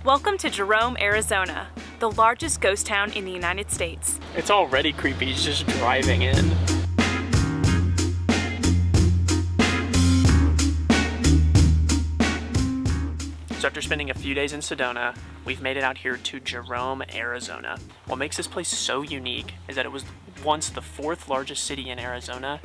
Welcome to Jerome, Arizona, the largest ghost town in the United States. It's already creepy just driving in. So after spending a few days in Sedona, we've made it out here to Jerome, Arizona. What makes this place so unique is that it was once the fourth largest city in Arizona,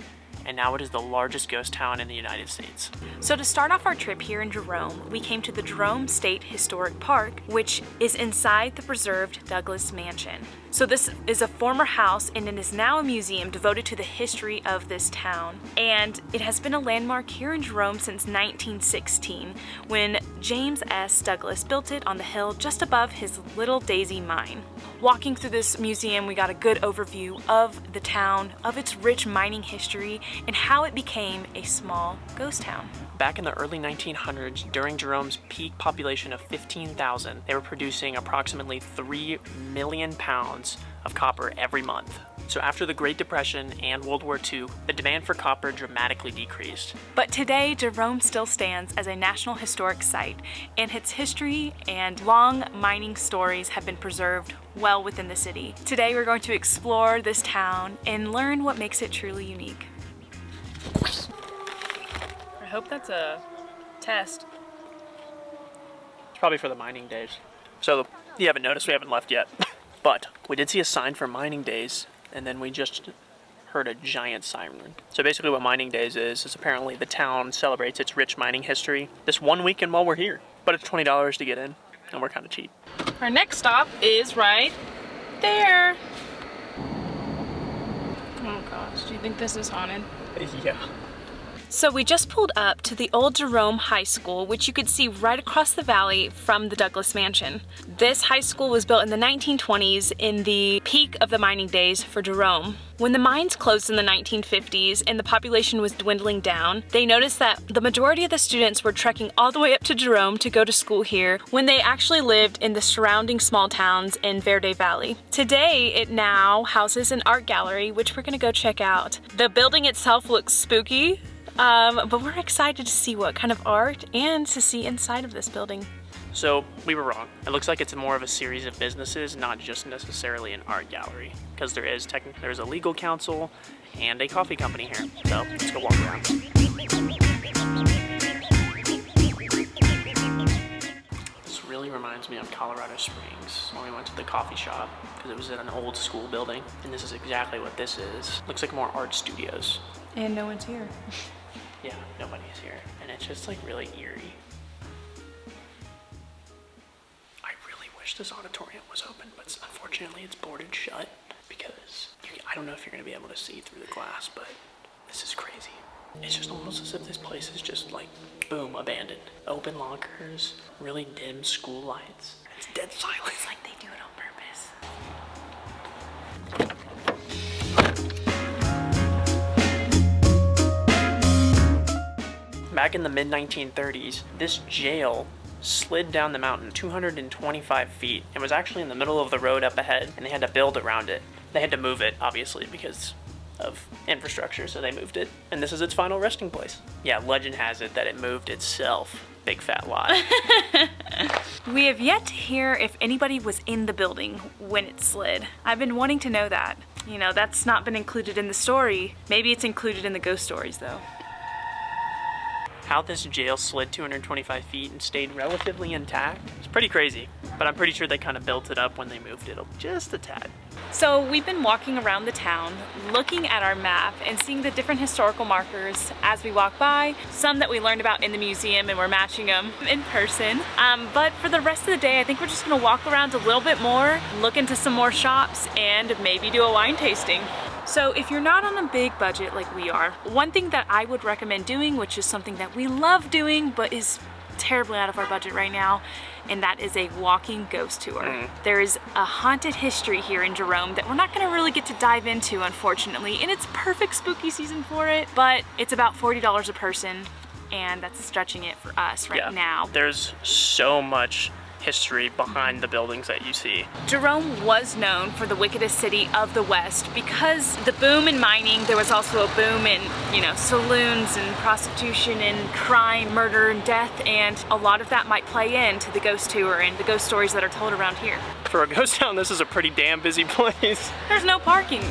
and now it is the largest ghost town in the United States. So to start off our trip here in Jerome, we came to the Jerome State Historic Park, which is inside the preserved Douglas Mansion. So this is a former house and it is now a museum devoted to the history of this town. And it has been a landmark here in Jerome since 1916, when James S. Douglas built it on the hill just above his Little Daisy mine. Walking through this museum, we got a good overview of the town, of its rich mining history, and how it became a small ghost town. Back in the early 1900s, during Jerome's peak population of 15,000, they were producing approximately 3 million pounds of copper every month. So after the Great Depression and World War II, the demand for copper dramatically decreased. But today, Jerome still stands as a National Historic Site, and its history and long mining stories have been preserved well within the city. Today, we're going to explore this town and learn what makes it truly unique. I hope that's a test. It's probably for the mining days. So you haven't noticed we haven't left yet. But we did see a sign for mining days, and then we just heard a giant siren. So basically what mining days is apparently the town celebrates its rich mining history this one weekend while we're here. But it's $20 to get in, and we're kind of cheap. Our next stop is right there. Oh gosh, do you think this is haunted? Yeah. So we just pulled up to the old Jerome High School, which you could see right across the valley from the Douglas Mansion. This high school was built in the 1920s in the peak of the mining days for Jerome. When the mines closed in the 1950s and the population was dwindling down, they noticed that the majority of the students were trekking all the way up to Jerome to go to school here when they actually lived in the surrounding small towns in Verde Valley. Today, it now houses an art gallery, which we're gonna go check out. The building itself looks spooky, but we're excited to see what kind of art and to see inside of this building. So we were wrong. It looks like it's more of a series of businesses, not just necessarily an art gallery, because there's a legal counsel and a coffee company here. So let's go walk around. This really reminds me of Colorado Springs when we went to the coffee shop, because it was in an old school building, and this is exactly what this is. Looks like more art studios. And no one's here. Yeah, nobody's here, and it's just like really eerie. I really wish this auditorium was open, but unfortunately it's boarded shut because I don't know if you're gonna be able to see through the glass, but this is crazy. It's just almost as if this place is just like, boom, abandoned. Open lockers, really dim school lights. It's dead silent. It's like they do it on purpose. Back in the mid-1930s, this jail slid down the mountain 225 feet and was actually in the middle of the road up ahead, and they had to build around it. They had to move it, obviously, because of infrastructure, so they moved it, and this is its final resting place. Yeah, legend has it that it moved itself. Big fat lie. We have yet to hear if anybody was in the building when it slid. I've been wanting to know that. You know, that's not been included in the story. Maybe it's included in the ghost stories, though. How this jail slid 225 feet and stayed relatively intact is pretty crazy, but I'm pretty sure they kind of built it up when they moved it just a tad. So we've been walking around the town, looking at our map and seeing the different historical markers as we walk by, some that we learned about in the museum and we're matching them in person. But for the rest of the day, I think we're just gonna walk around a little bit more, look into some more shops, and maybe do a wine tasting. So if you're not on a big budget like we are, one thing that I would recommend doing, which is something that we love doing but is terribly out of our budget right now, and that is a walking ghost tour. There is a haunted history here in Jerome that we're not gonna really get to dive into, unfortunately, and it's perfect spooky season for it, but it's about $40 a person, and that's stretching it for us right now. There's so much history behind the buildings that you see. Jerome was known for the wickedest city of the West because the boom in mining, there was also a boom in, you know, saloons and prostitution and crime, murder and death, and a lot of that might play into the ghost tour and the ghost stories that are told around here. For a ghost town, this is a pretty damn busy place. There's no parking.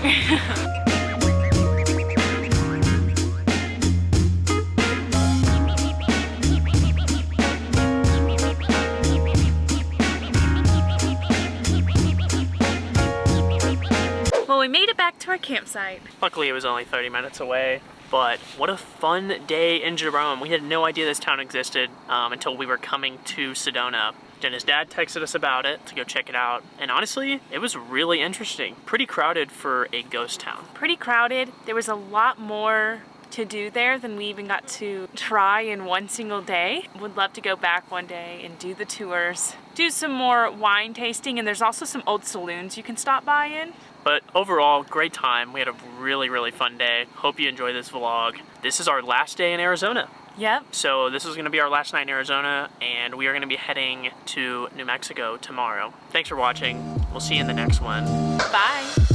Well, we made it back to our campsite. Luckily, it was only 30 minutes away, but what a fun day in Jerome. We had no idea this town existed until we were coming to Sedona. Jenna's dad texted us about it to go check it out, and honestly, it was really interesting. Pretty crowded for a ghost town. Pretty crowded. There was a lot more to do there than we even got to try in one single day. Would love to go back one day and do the tours, do some more wine tasting, and there's also some old saloons you can stop by in. But overall, great time. We had a really, really fun day. Hope you enjoy this vlog. This is our last day in Arizona. Yep. So this is gonna be our last night in Arizona, and we are gonna be heading to New Mexico tomorrow. Thanks for watching. We'll see you in the next one. Bye.